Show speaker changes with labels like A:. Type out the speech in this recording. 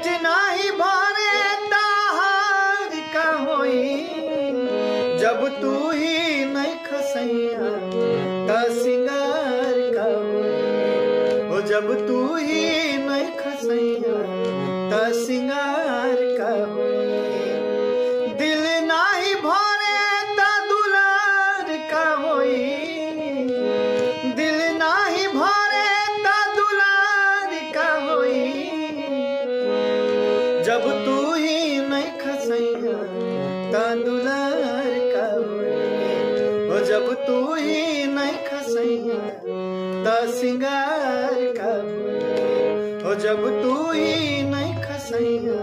A: पेट नाही भरे ताहार का होई, जब तू ही नहीं खसैया त सिंगार का होई। ओ जब तू ही नहीं खसैया त सिंगार का होई। दिल नाही भरे त दुलार का होई, दिल नाही भरे त दुलार का होई। जब तू ही नहीं खसैया त दुलार का होई। ओ जब तू ही नहीं खसैया त सिंगार का होई। ओ जब तू ही नहीं खसैया